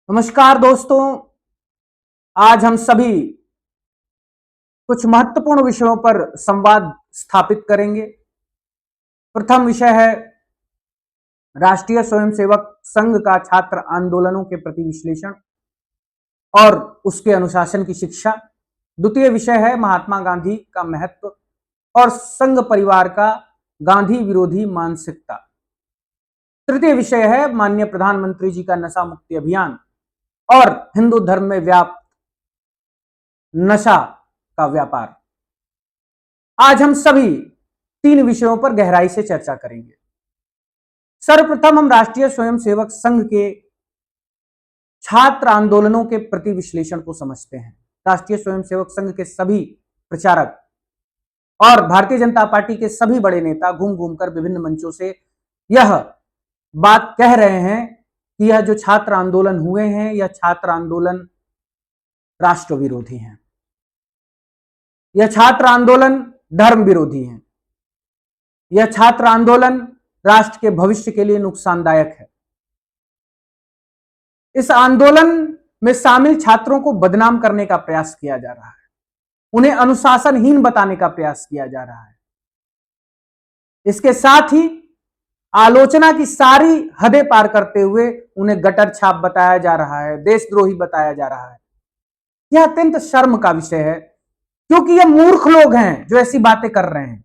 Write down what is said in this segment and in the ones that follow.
नमस्कार दोस्तों। आज हम सभी कुछ महत्वपूर्ण विषयों पर संवाद स्थापित करेंगे। प्रथम विषय है राष्ट्रीय स्वयंसेवक संघ का छात्र आंदोलनों के प्रति विश्लेषण और उसके अनुशासन की शिक्षा। द्वितीय विषय है महात्मा गांधी का महत्व और संघ परिवार का गांधी विरोधी मानसिकता। तृतीय विषय है माननीय प्रधानमंत्री जी का नशा मुक्ति अभियान और हिंदू धर्म में व्याप्त नशा का व्यापार। आज हम सभी तीन विषयों पर गहराई से चर्चा करेंगे। सर्वप्रथम हम राष्ट्रीय स्वयंसेवक संघ के छात्र आंदोलनों के प्रति विश्लेषण को समझते हैं। राष्ट्रीय स्वयंसेवक संघ के सभी प्रचारक और भारतीय जनता पार्टी के सभी बड़े नेता घूम घूमकर विभिन्न मंचों से यह बात कह रहे हैं कि यह जो छात्र आंदोलन हुए हैं, यह छात्र आंदोलन राष्ट्र विरोधी हैं, यह छात्र आंदोलन धर्म विरोधी हैं, यह छात्र आंदोलन राष्ट्र के भविष्य के लिए नुकसानदायक है। इस आंदोलन में शामिल छात्रों को बदनाम करने का प्रयास किया जा रहा है, उन्हें अनुशासनहीन बताने का प्रयास किया जा रहा है। इसके साथ ही आलोचना की सारी हदें पार करते हुए उन्हें गटर छाप बताया जा रहा है, देशद्रोही बताया जा रहा है। यह अत्यंत शर्म का विषय है, क्योंकि ये मूर्ख लोग हैं जो ऐसी बातें कर रहे हैं।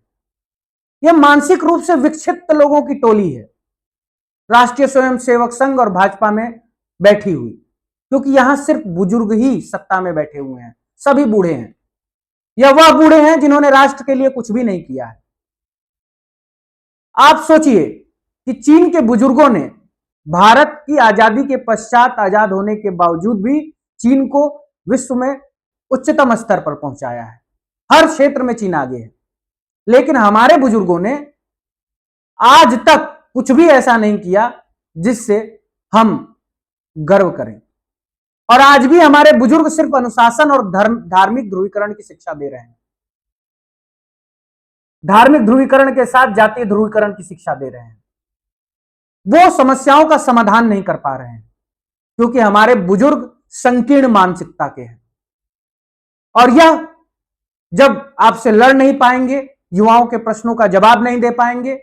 यह मानसिक रूप से विक्षिप्त लोगों की टोली है, राष्ट्रीय स्वयंसेवक संघ और भाजपा में बैठी हुई, क्योंकि यहां सिर्फ बुजुर्ग ही सत्ता में बैठे हुए हैं, सभी बूढ़े हैं। यह वह बूढ़े हैं जिन्होंने राष्ट्र के लिए कुछ भी नहीं किया है। आप सोचिए कि चीन के बुजुर्गों ने भारत की आजादी के पश्चात आजाद होने के बावजूद भी चीन को विश्व में उच्चतम स्तर पर पहुंचाया है। हर क्षेत्र में चीन आगे है, लेकिन हमारे बुजुर्गों ने आज तक कुछ भी ऐसा नहीं किया जिससे हम गर्व करें। और आज भी हमारे बुजुर्ग सिर्फ अनुशासन और धार्मिक ध्रुवीकरण की शिक्षा दे रहे हैं, धार्मिक ध्रुवीकरण के साथ जातीय ध्रुवीकरण की शिक्षा दे रहे हैं। वो समस्याओं का समाधान नहीं कर पा रहे हैं, क्योंकि हमारे बुजुर्ग संकीर्ण मानसिकता के हैं। और यह जब आपसे लड़ नहीं पाएंगे, युवाओं के प्रश्नों का जवाब नहीं दे पाएंगे,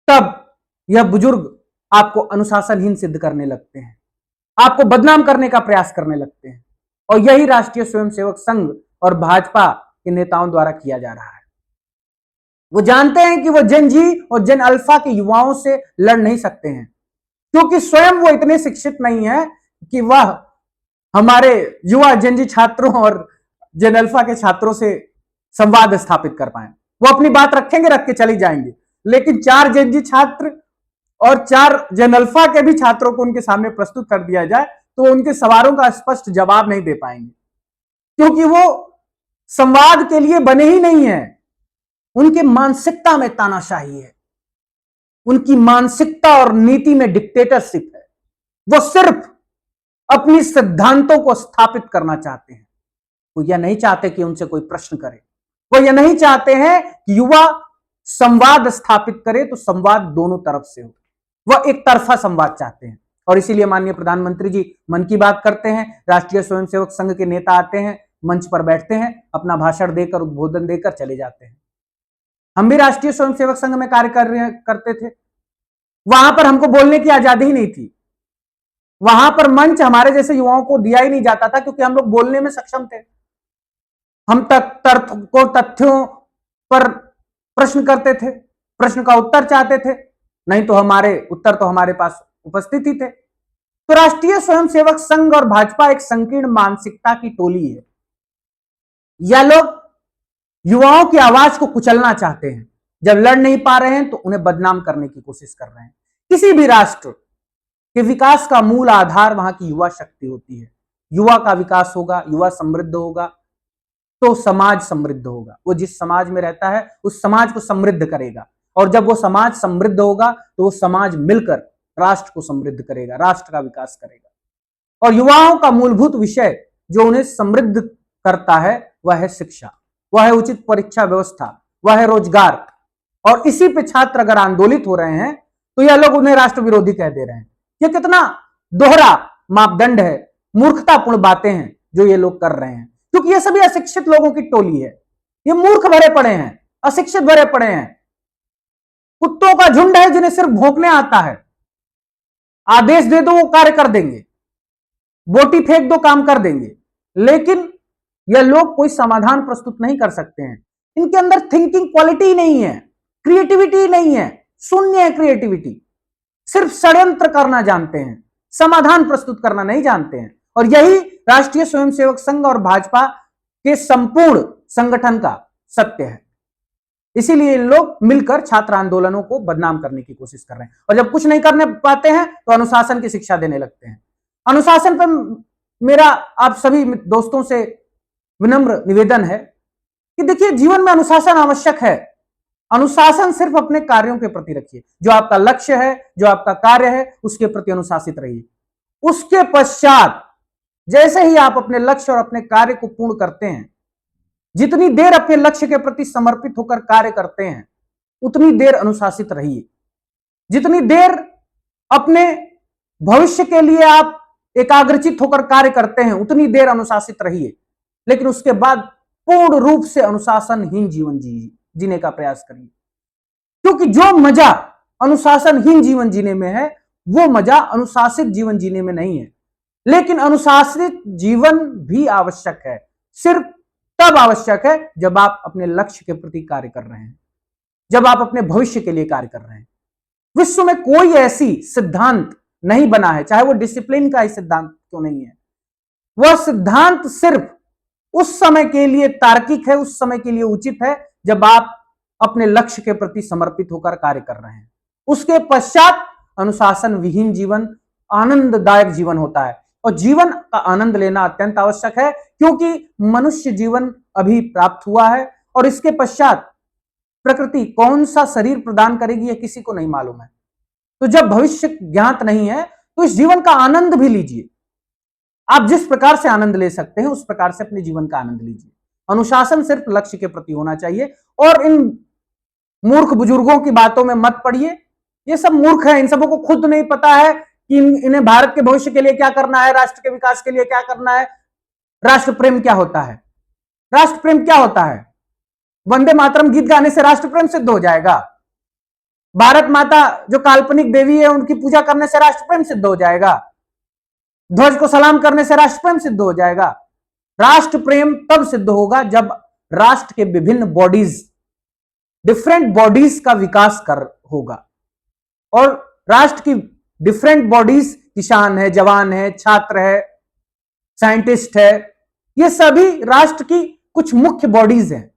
तब यह बुजुर्ग आपको अनुशासनहीन सिद्ध करने लगते हैं, आपको बदनाम करने का प्रयास करने लगते हैं। और यही राष्ट्रीय स्वयंसेवक संघ और भाजपा के नेताओं द्वारा किया जा रहा है। वो जानते हैं कि वो जेन जी और जेन अल्फा के युवाओं से लड़ नहीं सकते हैं, क्योंकि स्वयं वो इतने शिक्षित नहीं है कि वह हमारे युवा जेन जी छात्रों और जेन अल्फा के छात्रों से संवाद स्थापित कर पाए। वो अपनी बात रखेंगे, रख के चली जाएंगे, लेकिन 4 जेन जी छात्र और 4 जेन अल्फा के भी छात्रों को उनके सामने प्रस्तुत कर दिया जाए तो उनके सवालों का स्पष्ट जवाब नहीं दे पाएंगे, क्योंकि वो संवाद के लिए बने ही नहीं है। उनके मानसिकता में तानाशाही है, उनकी मानसिकता और नीति में डिक्टेटरशिप है। वो सिर्फ अपनी सिद्धांतों को स्थापित करना चाहते हैं। वो यह नहीं चाहते कि उनसे कोई प्रश्न करे, वो यह नहीं चाहते हैं कि युवा संवाद स्थापित करे, तो संवाद दोनों तरफ से हो। वह एक तरफा संवाद चाहते हैं। और इसीलिए माननीय प्रधानमंत्री जी मन की बात करते हैं, राष्ट्रीय स्वयंसेवक संघ के नेता आते हैं, मंच पर बैठते हैं, अपना भाषण देकर, उद्बोधन देकर चले जाते हैं। हम भी राष्ट्रीय स्वयंसेवक संघ में कार्य करते थे। वहां पर हमको बोलने की आजादी ही नहीं थी, वहां पर मंच हमारे जैसे युवाओं को दिया ही नहीं जाता था, क्योंकि हम लोग बोलने में सक्षम थे। हम तथ्यों पर प्रश्न करते थे, प्रश्न का उत्तर चाहते थे, नहीं तो हमारे उत्तर तो हमारे पास उपस्थित ही थे। तो राष्ट्रीय स्वयंसेवक संघ और भाजपा एक संकीर्ण मानसिकता की टोली है। यह लोग युवाओं की आवाज को कुचलना चाहते हैं। जब लड़ नहीं पा रहे हैं तो उन्हें बदनाम करने की कोशिश कर रहे हैं। किसी भी राष्ट्र के विकास का मूल आधार वहां की युवा शक्ति होती है। युवा का विकास होगा, युवा समृद्ध होगा, तो समाज समृद्ध होगा। वो जिस समाज में रहता है उस समाज को समृद्ध करेगा, और जब वो समाज समृद्ध होगा तो वो समाज मिलकर राष्ट्र को समृद्ध करेगा, राष्ट्र का विकास करेगा। और युवाओं का मूलभूत विषय जो उन्हें समृद्ध करता है वह है शिक्षा, वह है उचित परीक्षा व्यवस्था, वह है रोजगार। और इसी पे छात्र अगर आंदोलित हो रहे हैं तो यह लोग उन्हें राष्ट्र विरोधी कह दे रहे हैं। यह कितना दोहरा मापदंड है, मूर्खतापूर्ण बातें हैं जो ये लोग कर रहे हैं, क्योंकि ये सभी अशिक्षित लोगों की टोली है। ये मूर्ख भरे पड़े हैं, अशिक्षित भरे पड़े हैं, कुत्तों का झुंड है जिन्हें सिर्फ भौंकने आता है। आदेश दे दो वो कार्य कर देंगे, बोटी फेंक दो काम कर देंगे, लेकिन यह लोग कोई समाधान प्रस्तुत नहीं कर सकते हैं। इनके अंदर थिंकिंग क्वालिटी नहीं है, क्रिएटिविटी नहीं है, शून्य है क्रिएटिविटी। सिर्फ षड्यंत्र करना जानते हैं, समाधान प्रस्तुत करना नहीं जानते हैं। और यही राष्ट्रीय स्वयंसेवक संघ और भाजपा के संपूर्ण संगठन का सत्य है। इसीलिए इन लोग मिलकर छात्र आंदोलनों को बदनाम करने की कोशिश कर रहे हैं, और जब कुछ नहीं करने पाते हैं तो अनुशासन की शिक्षा देने लगते हैं। अनुशासन पर मेरा आप सभी दोस्तों से विनम्र निवेदन है कि देखिए, जीवन में अनुशासन आवश्यक है। अनुशासन सिर्फ अपने कार्यों के प्रति रखिए, जो आपका लक्ष्य है, जो आपका कार्य है, उसके प्रति अनुशासित रहिए। उसके पश्चात जैसे ही आप अपने लक्ष्य और अपने कार्य को पूर्ण करते हैं, जितनी देर अपने लक्ष्य के प्रति समर्पित होकर कार्य करते हैं, उतनी देर अनुशासित रहिए। जितनी देर अपने भविष्य के लिए आप एकाग्रचित होकर कार्य करते हैं, उतनी देर अनुशासित रहिए। लेकिन उसके बाद पूर्ण रूप से अनुशासनहीन जीवन जीने का प्रयास करिए, क्योंकि जो मजा अनुशासनहीन जीवन जीने में है, वो मजा अनुशासित जीवन जीने में नहीं है। लेकिन अनुशासित जीवन भी आवश्यक है, सिर्फ तब आवश्यक है जब आप अपने लक्ष्य के प्रति कार्य कर रहे हैं, जब आप अपने भविष्य के लिए कार्य कर रहे हैं। विश्व में कोई ऐसी सिद्धांत नहीं बना है, चाहे वो डिसिप्लिन का ही सिद्धांत क्यों नहीं है, वह सिद्धांत सिर्फ उस समय के लिए तार्किक है, उस समय के लिए उचित है जब आप अपने लक्ष्य के प्रति समर्पित होकर कार्य कर रहे हैं। उसके पश्चात अनुशासन विहीन जीवन आनंददायक जीवन होता है, और जीवन का आनंद लेना अत्यंत आवश्यक है, क्योंकि मनुष्य जीवन अभी प्राप्त हुआ है और इसके पश्चात प्रकृति कौन सा शरीर प्रदान करेगी यह किसी को नहीं मालूम है। तो जब भविष्य ज्ञात नहीं है तो इस जीवन का आनंद भी लीजिए। आप जिस प्रकार से आनंद ले सकते हैं उस प्रकार से अपने जीवन का आनंद लीजिए। अनुशासन सिर्फ लक्ष्य के प्रति होना चाहिए, और इन मूर्ख बुजुर्गों की बातों में मत पड़िए। ये सब मूर्ख है, इन सबों को खुद नहीं पता है कि इन्हें भारत के भविष्य के लिए क्या करना है, राष्ट्र के विकास के लिए क्या करना है, राष्ट्र प्रेम क्या होता है। राष्ट्र प्रेम क्या होता है? वंदे मातरम गीत गाने से राष्ट्र प्रेम सिद्ध हो जाएगा? भारत माता जो काल्पनिक देवी है उनकी पूजा करने से राष्ट्र प्रेम सिद्ध हो जाएगा? ध्वज को सलाम करने से राष्ट्र प्रेम सिद्ध हो जाएगा? राष्ट्र प्रेम तब सिद्ध होगा जब राष्ट्र के विभिन्न बॉडीज, डिफरेंट बॉडीज का विकास होगा। और राष्ट्र की डिफरेंट बॉडीज, किसान है, जवान है, छात्र है, साइंटिस्ट है, ये सभी राष्ट्र की कुछ मुख्य बॉडीज हैं।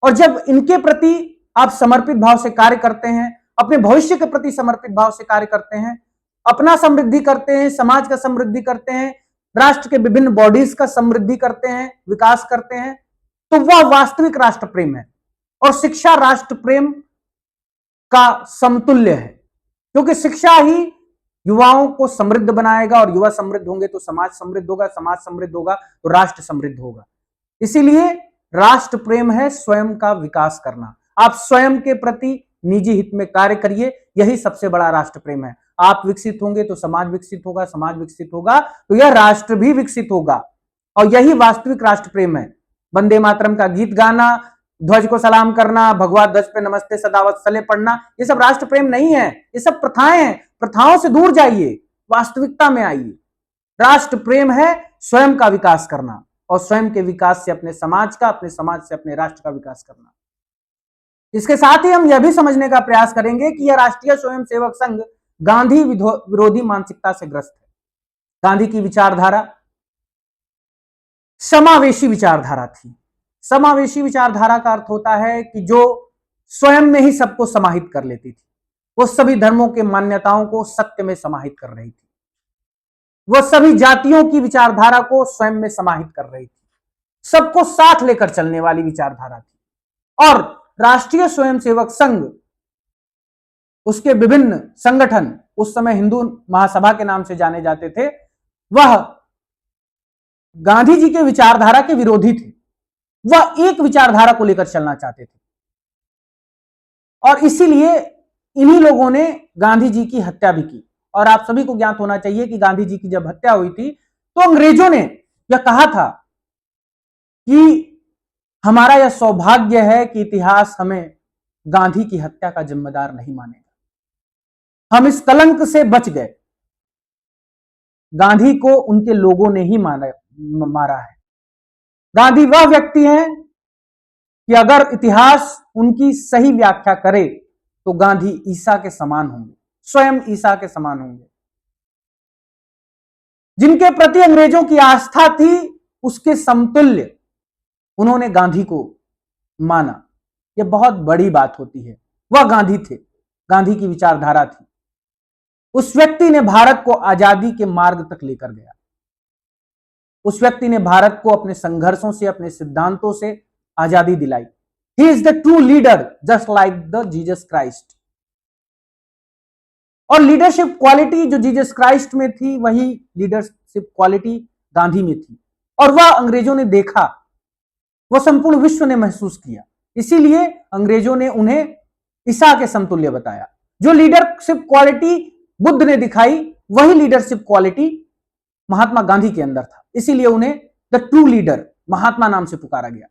और जब इनके प्रति आप समर्पित भाव से कार्य करते हैं, अपने भविष्य के प्रति समर्पित भाव से कार्य करते हैं, अपना समृद्धि करते हैं, समाज का समृद्धि करते हैं, राष्ट्र के विभिन्न बॉडीज का समृद्धि करते हैं, विकास करते हैं, तो वह वास्तविक राष्ट्र प्रेम है। और शिक्षा राष्ट्र प्रेम का समतुल्य है, क्योंकि शिक्षा ही युवाओं को समृद्ध बनाएगा, और युवा समृद्ध होंगे तो समाज समृद्ध होगा, समाज समृद्ध होगा तो राष्ट्र समृद्ध होगा। इसीलिए राष्ट्र प्रेम है स्वयं का विकास करना। आप स्वयं के प्रति निजी हित में कार्य करिए, यही सबसे बड़ा राष्ट्र प्रेम है। आप विकसित होंगे तो समाज विकसित होगा, समाज विकसित होगा तो यह राष्ट्र भी विकसित होगा, और यही वास्तविक राष्ट्र प्रेम है। वंदे मातरम का गीत गाना, ध्वज को सलाम करना, भगवा ध्वज पे नमस्ते सदावत्सले पढ़ना, ये सब राष्ट्र प्रेम नहीं है, ये सब प्रथाएं हैं। प्रथाओं से दूर जाइए, वास्तविकता में आइए। राष्ट्र प्रेम है स्वयं का विकास करना, और स्वयं के विकास से अपने समाज का, अपने समाज से अपने राष्ट्र का विकास करना। इसके साथ ही हम यह भी समझने का प्रयास करेंगे कि यह राष्ट्रीय स्वयंसेवक संघ गांधी विरोधी मानसिकता से ग्रस्त है। गांधी की विचारधारा समावेशी विचारधारा थी। समावेशी विचारधारा का अर्थ होता है कि जो स्वयं में ही सबको समाहित कर लेती थी, वो सभी धर्मों के मान्यताओं को सत्य में समाहित कर रही थी, वह सभी जातियों की विचारधारा को स्वयं में समाहित कर रही थी, सबको साथ लेकर चलने वाली विचारधारा थी। और राष्ट्रीय स्वयंसेवक संघ, उसके विभिन्न संगठन, उस समय हिंदू महासभा के नाम से जाने जाते थे, वह गांधी जी के विचारधारा के विरोधी थे। वह एक विचारधारा को लेकर चलना चाहते थे, और इसीलिए इन्हीं लोगों ने गांधी जी की हत्या भी की। और आप सभी को ज्ञात होना चाहिए कि गांधी जी की जब हत्या हुई थी तो अंग्रेजों ने यह कहा था कि हमारा यह सौभाग्य है कि इतिहास हमें गांधी की हत्या का जिम्मेदार नहीं मानेगा। हम इस कलंक से बच गए। गांधी को उनके लोगों ने ही मारा है। गांधी वह व्यक्ति हैं कि अगर इतिहास उनकी सही व्याख्या करे तो गांधी ईसा के समान होंगे, स्वयं ईसा के समान होंगे। जिनके प्रति अंग्रेजों की आस्था थी उसके समतुल्य उन्होंने गांधी को माना। यह बहुत बड़ी बात होती है। वह गांधी थे, गांधी की विचारधारा थी। उस व्यक्ति ने भारत को आजादी के मार्ग तक लेकर गया। उस व्यक्ति ने भारत को अपने संघर्षों से, अपने सिद्धांतों से आजादी दिलाई। He is the true leader just like the Jesus Christ. और लीडरशिप क्वालिटी जो जीसस क्राइस्ट में थी वही लीडरशिप क्वालिटी गांधी में थी। और वह अंग्रेजों ने देखा, वह संपूर्ण विश्व ने महसूस किया। इसीलिए अंग्रेजों ने उन्हें ईसा के समतुल्य बताया। जो लीडरशिप क्वालिटी बुद्ध ने दिखाई वही लीडरशिप क्वालिटी महात्मा गांधी के अंदर था। इसीलिए उन्हें द ट्रू लीडर महात्मा नाम से पुकारा गया।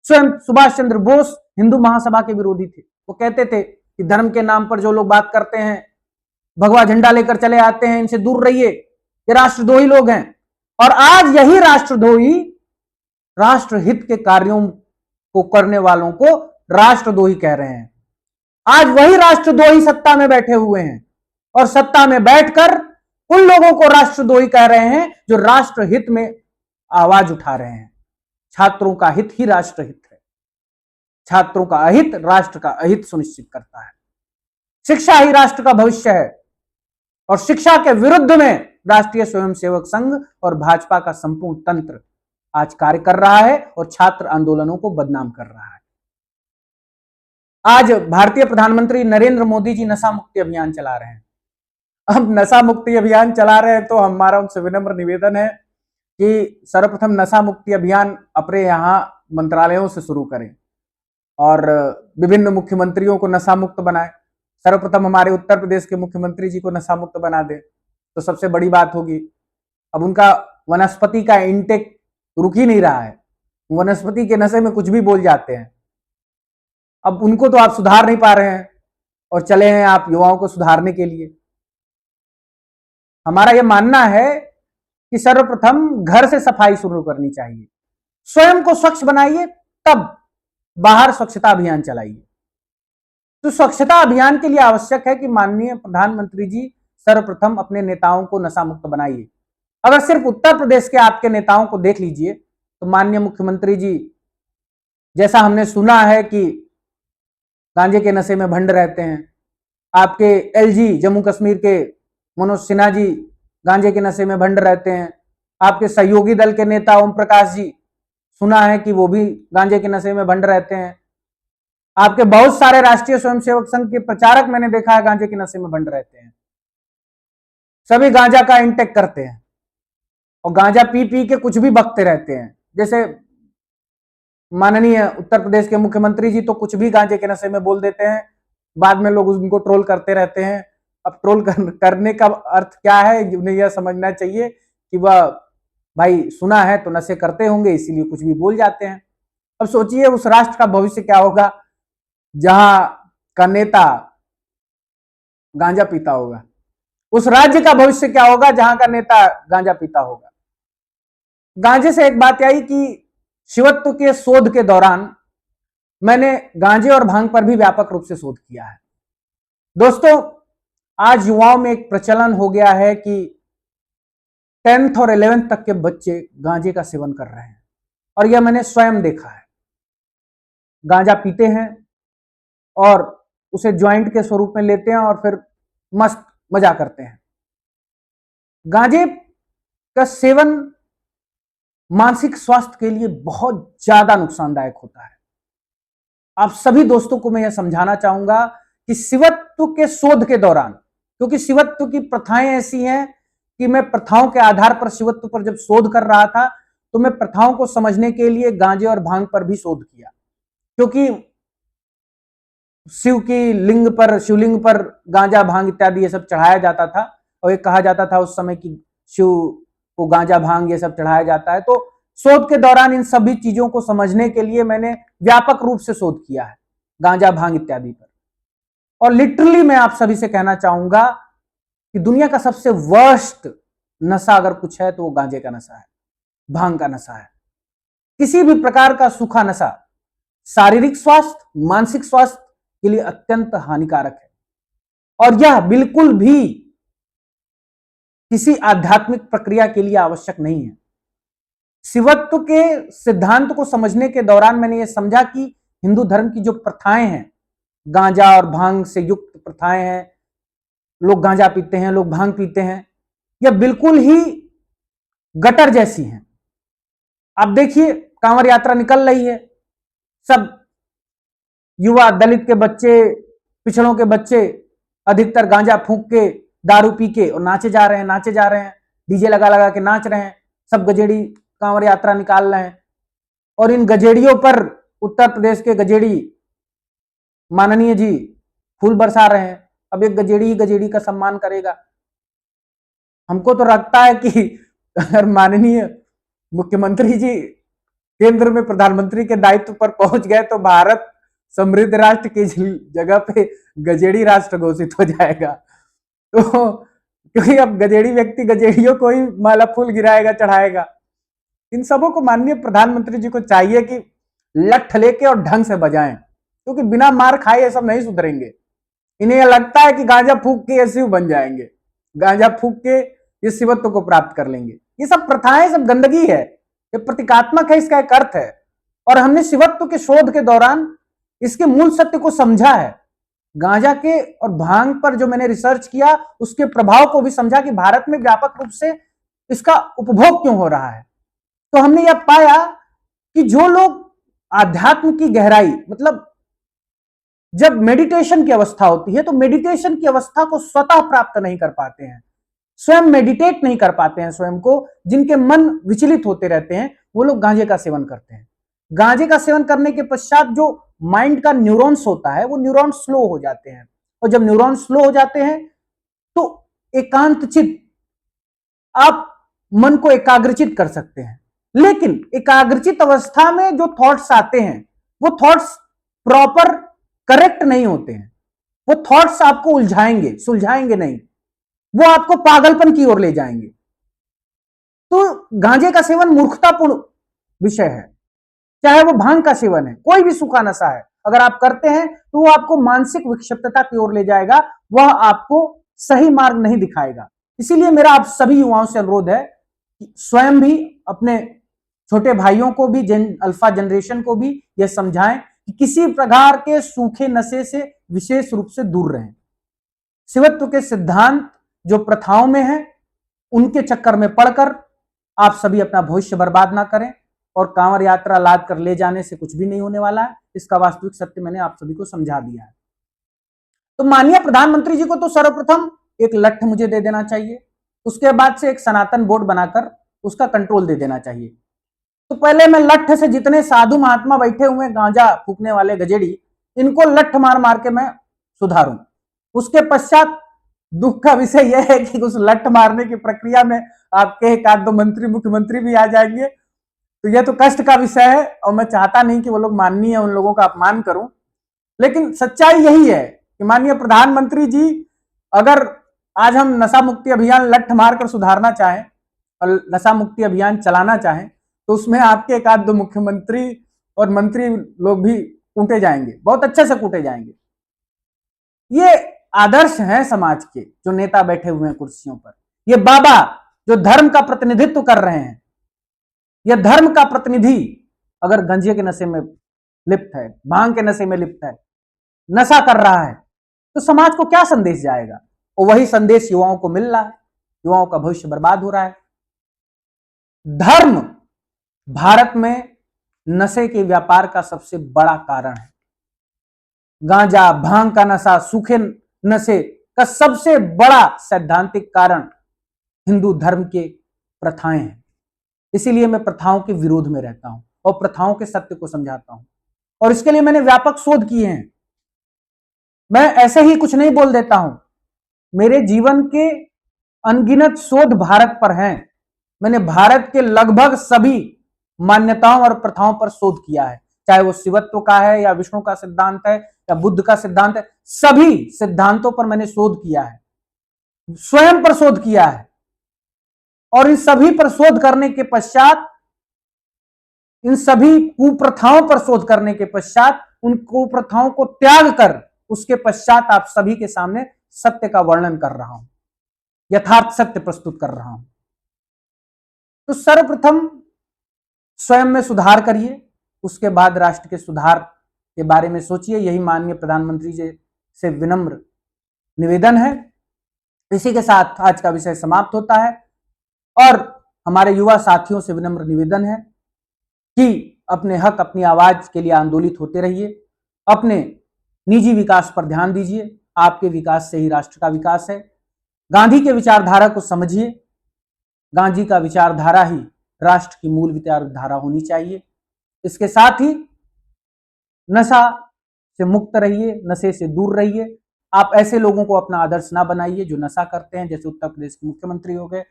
स्वयं सुभाष चंद्र बोस हिंदू महासभा के विरोधी थे। वो कहते थे कि धर्म के नाम पर जो लोग बात करते हैं, भगवा झंडा लेकर चले आते हैं, इनसे दूर रहिए, ये राष्ट्रद्रोही लोग हैं। और आज यही राष्ट्रद्रोही राष्ट्रहित के कार्यों को करने वालों को राष्ट्रद्रोही कह रहे हैं। आज वही राष्ट्रद्रोही सत्ता में बैठे हुए हैं और सत्ता में बैठकर उन लोगों को राष्ट्रद्रोही कह रहे हैं जो राष्ट्रहित में आवाज उठा रहे हैं। छात्रों का हित ही राष्ट्रहित है। छात्रों का अहित राष्ट्र का अहित सुनिश्चित करता है। शिक्षा ही राष्ट्र का भविष्य है और शिक्षा के विरुद्ध में राष्ट्रीय स्वयंसेवक संघ और भाजपा का संपूर्ण तंत्र आज कार्य कर रहा है और छात्र आंदोलनों को बदनाम कर रहा है। आज भारतीय प्रधानमंत्री नरेंद्र मोदी जी नशा मुक्ति अभियान चला रहे हैं। अब नशा मुक्ति अभियान चला रहे हैं तो हमारा उनसे विनम्र निवेदन है कि सर्वप्रथम नशा मुक्ति अभियान अपने यहाँ मंत्रालयों से शुरू करें और विभिन्न मुख्यमंत्रियों को नशा मुक्त बनाए। सर्वप्रथम हमारे उत्तर प्रदेश के मुख्यमंत्री जी को नशा मुक्त बना दे तो सबसे बड़ी बात होगी। अब उनका वनस्पति का इंटेक रुक ही नहीं रहा है, वनस्पति के नशे में कुछ भी बोल जाते हैं। अब उनको तो आप सुधार नहीं पा रहे हैं और चले हैं आप युवाओं को सुधारने के लिए। हमारा यह मानना है कि सर्वप्रथम घर से सफाई शुरू करनी चाहिए। स्वयं को स्वच्छ बनाइए, तब बाहर स्वच्छता अभियान चलाइए। तो स्वच्छता अभियान के लिए आवश्यक है कि माननीय प्रधानमंत्री जी सर्वप्रथम अपने नेताओं को नशा मुक्त बनाइए। अगर सिर्फ उत्तर प्रदेश के आपके नेताओं को देख लीजिए तो माननीय मुख्यमंत्री जी, जैसा हमने सुना है कि गांजे के नशे में भंड रहते हैं, आपके एलजी जम्मू कश्मीर के मनोज सिन्हा जी गांजे के नशे में भंड रहते हैं, आपके सहयोगी दल के नेता ओम प्रकाश जी सुना है कि वो भी गांजे के नशे में भंड रहते हैं, आपके बहुत सारे राष्ट्रीय स्वयंसेवक संघ के प्रचारक मैंने देखा है गांजे के नशे में भंड रहते हैं। सभी गांजा का इंटेक करते हैं और गांजा पी पी के कुछ भी बकते रहते हैं। जैसे माननीय उत्तर प्रदेश के मुख्यमंत्री जी तो कुछ भी गांजे के नशे में बोल देते हैं, बाद में लोग उनको ट्रोल करते रहते हैं। अब ट्रोल करने का अर्थ क्या है, उन्हें यह समझना चाहिए कि वह भाई सुना है तो नशे करते होंगे इसीलिए कुछ भी बोल जाते हैं। अब सोचिए उस राष्ट्र का भविष्य क्या होगा जहां का नेता गांजा पीता होगा। उस राज्य का भविष्य क्या होगा जहां का नेता गांजा पीता होगा। गांजे से एक बात आई कि शिवत्व के शोध के दौरान मैंने गांजे और भांग पर भी व्यापक रूप से शोध किया है। दोस्तों, आज युवाओं में एक प्रचलन हो गया है कि 10th और 11th तक के बच्चे गांजे का सेवन कर रहे हैं और यह मैंने स्वयं देखा है। गांजा पीते हैं और उसे ज्वाइंट के स्वरूप में लेते हैं और फिर मस्त मजा करते हैं। गांजे का सेवन मानसिक स्वास्थ्य के लिए बहुत ज्यादा नुकसानदायक होता है। आप सभी दोस्तों को मैं यह समझाना चाहूंगा कि शिवत्व के शोध के दौरान, क्योंकि शिवत्व की प्रथाएं ऐसी हैं कि मैं प्रथाओं के आधार पर शिवत्व पर जब शोध कर रहा था तो मैं प्रथाओं को समझने के लिए गांजे और भांग पर भी शोध किया, क्योंकि शिवलिंग पर गांजा भांग इत्यादि ये सब चढ़ाया जाता था और ये कहा जाता था उस समय कि शिव को गांजा भांग ये सब चढ़ाया जाता है। तो शोध के दौरान इन सभी चीजों को समझने के लिए मैंने व्यापक रूप से शोध किया है गांजा भांग इत्यादि पर। और लिटरली मैं आप सभी से कहना चाहूंगा कि दुनिया का सबसे वर्स्ट नशा अगर कुछ है तो वो गांजे का नशा है, भांग का नशा है। किसी भी प्रकार का सूखा नशा शारीरिक स्वास्थ्य, मानसिक स्वास्थ्य के लिए अत्यंत हानिकारक है और यह बिल्कुल भी किसी आध्यात्मिक प्रक्रिया के लिए आवश्यक नहीं है। शिवत्व के सिद्धांत को समझने के दौरान मैंने यह समझा कि हिंदू धर्म की जो प्रथाएं हैं, गांजा और भांग से युक्त प्रथाएं हैं, लोग गांजा पीते हैं, लोग भांग पीते हैं, यह बिल्कुल ही गटर जैसी हैं। आप देखिए कांवड़ यात्रा निकल रही है, सब युवा, दलित के बच्चे, पिछड़ों के बच्चे अधिकतर गांजा फूंक के, दारू पी के और नाचे जा रहे हैं, डीजे लगा लगा के नाच रहे हैं, सब गजेड़ी कांवड़ यात्रा निकाल रहे हैं। और इन गजेड़ियों पर उत्तर प्रदेश के गजेड़ी माननीय जी फूल बरसा रहे हैं। अब एक गजेड़ी ही गजेड़ी का सम्मान करेगा। हमको तो लगता है कि अगर माननीय मुख्यमंत्री जी केंद्र में प्रधानमंत्री के दायित्व पर पहुंच गए तो भारत समृद्ध राष्ट्र की जगह पे गजेड़ी राष्ट्र घोषित हो जाएगा। तो क्योंकि अब गजेड़ी व्यक्ति गजेड़ियों को ही माला फूल गिराएगा, चढ़ाएगा। इन सबों को माननीय प्रधानमंत्री जी को चाहिए कि लठ लेके और ढंग से बजाएं, क्योंकि बिना मार खाए ये सब नहीं सुधरेंगे। इन्हें यह लगता है कि गांजा फूक के ये शिव बन जाएंगे, गांजा फूक के ये शिवत्व को प्राप्त कर लेंगे। ये सब प्रथाएं, सब गंदगी है, ये प्रतीकात्मक है, इसका एक अर्थ है। और हमने शिवत्व के शोध के दौरान इसके मूल सत्य को समझा है। गांजा के और भांग पर जो मैंने रिसर्च किया, उसके प्रभाव को भी समझा कि भारत में व्यापक रूप से इसका उपभोग क्यों हो रहा है। तो हमने यह पाया कि जो लोग आध्यात्म की गहराई, मतलब जब मेडिटेशन की अवस्था होती है तो मेडिटेशन की अवस्था को स्वतः प्राप्त नहीं कर पाते हैं, स्वयं मेडिटेट नहीं कर पाते हैं स्वयं को, जिनके मन विचलित होते रहते हैं, वो लोग गांजे का सेवन करते हैं। गांजे का सेवन करने के पश्चात जो माइंड का न्यूरॉन्स होता है वो न्यूरॉन्स स्लो हो जाते हैं, और जब न्यूरॉन्स स्लो हो जाते हैं तो एकांत चित्त, आप मन को एकाग्रचित कर सकते हैं। लेकिन एकाग्रचित अवस्था में जो थॉट्स आते हैं वो थॉट्स प्रॉपर करेक्ट नहीं होते हैं। वो थॉट्स आपको उलझाएंगे, सुलझाएंगे नहीं, वो आपको पागलपन की ओर ले जाएंगे। तो गांजे का सेवन मूर्खतापूर्ण विषय है, चाहे वो भांग का सेवन है, कोई भी सूखा नशा है, अगर आप करते हैं तो वो आपको मानसिक विक्षिप्तता की ओर ले जाएगा, वह आपको सही मार्ग नहीं दिखाएगा। इसीलिए मेरा आप सभी युवाओं से अनुरोध है कि स्वयं भी, अपने छोटे भाइयों को भी, अल्फा जनरेशन को भी यह समझाएं कि किसी प्रकार के सूखे नशे से विशेष रूप से दूर रहें। शिवत्व के सिद्धांत जो प्रथाओं में है, उनके चक्कर में पड़कर आप सभी अपना भविष्य बर्बाद ना करें, और कांवड़ यात्रा लाद कर ले जाने से कुछ भी नहीं होने वाला है। इसका वास्तविक सत्य मैंने आप सभी को समझा दिया है। तो माननीय प्रधानमंत्री जी को तो सर्वप्रथम एक लठ मुझे दे देना चाहिए, उसके बाद से एक सनातन बोर्ड बनाकर उसका कंट्रोल दे देना चाहिए। तो पहले मैं लठ से जितने साधु महात्मा बैठे हुए गांजा फूकने वाले गजेड़ी, इनको लठ मार मार के मैं सुधारूं। उसके पश्चात दुख का विषय यह है कि उस लठ मारने की प्रक्रिया में आपके एक आध दो मंत्री, मुख्यमंत्री भी आ जाएंगे। तो यह तो कष्ट का विषय है, और मैं चाहता नहीं कि वो लोग माननीय, उन लोगों का अपमान करूं। लेकिन सच्चाई यही है कि माननीय प्रधानमंत्री जी, अगर आज हम नशा मुक्ति अभियान लठ मारकर सुधारना चाहें और नशा मुक्ति अभियान चलाना चाहें, तो उसमें आपके एक आध दो मुख्यमंत्री और मंत्री लोग भी कूटे जाएंगे, बहुत अच्छे से कूटे जाएंगे। ये आदर्श हैं समाज के, जो नेता बैठे हुए हैं कुर्सियों पर, ये बाबा जो धर्म का प्रतिनिधित्व कर रहे हैं, यह धर्म का प्रतिनिधि अगर गंजे के नशे में लिप्त है, भांग के नशे में लिप्त है, नशा कर रहा है, तो समाज को क्या संदेश जाएगा? और वही संदेश युवाओं को मिल रहा है, युवाओं का भविष्य बर्बाद हो रहा है। धर्म भारत में नशे के व्यापार का सबसे बड़ा कारण है। गांजा, भांग का नशा, सूखे नशे का सबसे बड़ा सैद्धांतिक कारण हिंदू धर्म के प्रथाएं हैं। इसीलिए मैं प्रथाओं के विरोध में रहता हूं और प्रथाओं के सत्य को समझाता हूं, और इसके लिए मैंने व्यापक शोध किए हैं। मैं ऐसे ही कुछ नहीं बोल देता हूं, मेरे जीवन के अनगिनत शोध भारत पर हैं। मैंने भारत के लगभग सभी मान्यताओं और प्रथाओं पर शोध किया है, चाहे वो शिवत्व का है या विष्णु का सिद्धांत है या बुद्ध का सिद्धांत है। सभी सिद्धांतों पर मैंने शोध किया है, स्वयं पर शोध किया है। और इन सभी पर शोध करने के पश्चात, इन सभी कुप्रथाओं पर शोध करने के पश्चात, उन कुप्रथाओं को त्याग कर उसके पश्चात आप सभी के सामने सत्य का वर्णन कर रहा हूं, यथार्थ सत्य प्रस्तुत कर रहा हूं। तो सर्वप्रथम स्वयं में सुधार करिए, उसके बाद राष्ट्र के सुधार के बारे में सोचिए। यही माननीय प्रधानमंत्री जी से विनम्र निवेदन है। इसी के साथ आज का विषय समाप्त होता है और हमारे युवा साथियों से विनम्र निवेदन है कि अपने हक, अपनी आवाज के लिए आंदोलित होते रहिए, अपने निजी विकास पर ध्यान दीजिए। आपके विकास से ही राष्ट्र का विकास है। गांधी के विचारधारा को समझिए। गांधी का विचारधारा ही राष्ट्र की मूल विचारधारा होनी चाहिए। इसके साथ ही नशा से मुक्त रहिए, नशे से दूर रहिए। आप ऐसे लोगों को अपना आदर्श ना बनाइए जो नशा करते हैं, जैसे उत्तर प्रदेश के मुख्यमंत्री हो गए,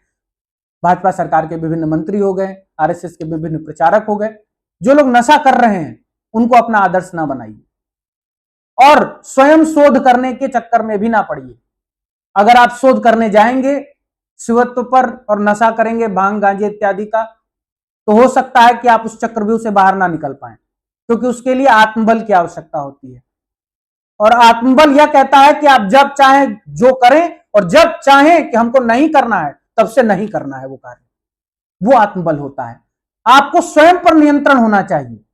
भाजपा सरकार के विभिन्न मंत्री हो गए, आरएसएस के विभिन्न प्रचारक हो गए। जो लोग नशा कर रहे हैं उनको अपना आदर्श ना बनाइए और स्वयं शोध करने के चक्कर में भी ना पड़िए। अगर आप शोध करने जाएंगे शिवत्व पर और नशा करेंगे भांग गांजे इत्यादि का, तो हो सकता है कि आप उस चक्रव्यूह से बाहर ना निकल पाए, क्योंकि उसके लिए आत्मबल की आवश्यकता होती है। और आत्मबल यह कहता है कि आप जब चाहें जो करें और जब चाहें कि हमको नहीं करना है तब से नहीं करना है वो कार्य, वो आत्मबल होता है। आपको स्वयं पर नियंत्रण होना चाहिए,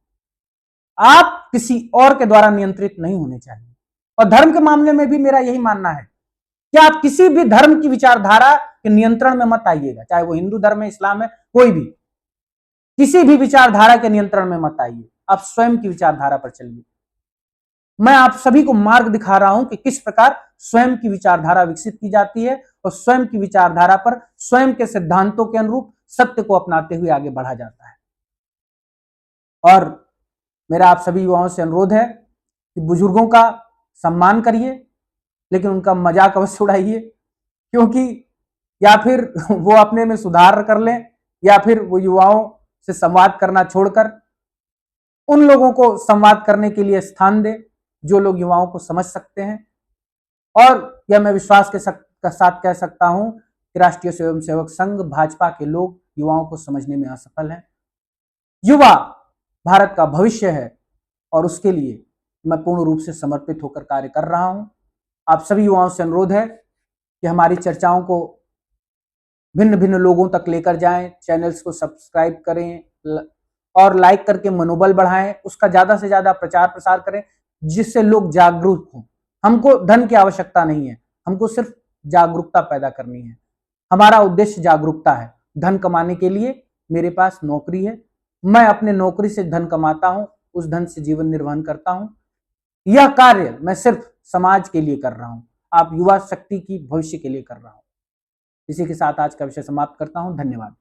आप किसी और के द्वारा नियंत्रित नहीं होने चाहिए। और धर्म के मामले में भी मेरा यही मानना है कि आप किसी भी धर्म की विचारधारा के नियंत्रण में मत आइएगा, चाहे वो हिंदू धर्म है, इस्लाम है, कोई भी, किसी भी विचारधारा के नियंत्रण में मत आइए। आप स्वयं की विचारधारा पर चलिए। मैं आप सभी को मार्ग दिखा रहा हूं कि किस प्रकार स्वयं की विचारधारा विकसित की जाती है और स्वयं की विचारधारा पर स्वयं के सिद्धांतों के अनुरूप सत्य को अपनाते हुए आगे बढ़ा जाता है। और मेरा आप सभी युवाओं से अनुरोध है कि बुजुर्गों का सम्मान करिए, लेकिन उनका मजाक अवश्य उड़ाइए, क्योंकि या फिर वो अपने में सुधार कर लें या फिर वो युवाओं से संवाद करना छोड़कर उन लोगों को संवाद करने के लिए स्थान दें जो लोग युवाओं को समझ सकते हैं। और यह मैं विश्वास के साथ कह सकता हूं कि राष्ट्रीय स्वयंसेवक संघ भाजपा के लोग युवाओं को समझने में असफल हैं। युवा भारत का भविष्य है और उसके लिए मैं पूर्ण रूप से समर्पित होकर कार्य कर रहा हूं। आप सभी युवाओं से अनुरोध है कि हमारी चर्चाओं को भिन्न भिन्न लोगों तक लेकर जाएं, चैनल्स को सब्सक्राइब करें और लाइक करके मनोबल बढ़ाएं, उसका ज्यादा से ज्यादा प्रचार प्रसार करें जिससे लोग जागरूक हों। हमको धन की आवश्यकता नहीं है, हमको सिर्फ जागरूकता पैदा करनी है। हमारा उद्देश्य जागरूकता है। धन कमाने के लिए मेरे पास नौकरी है, मैं अपने नौकरी से धन कमाता हूं, उस धन से जीवन निर्वहन करता हूं। यह कार्य मैं सिर्फ समाज के लिए कर रहा हूं, आप युवा शक्ति की भविष्य के लिए कर रहा हूं। इसी के साथ आज का विषय समाप्त करता हूं। धन्यवाद।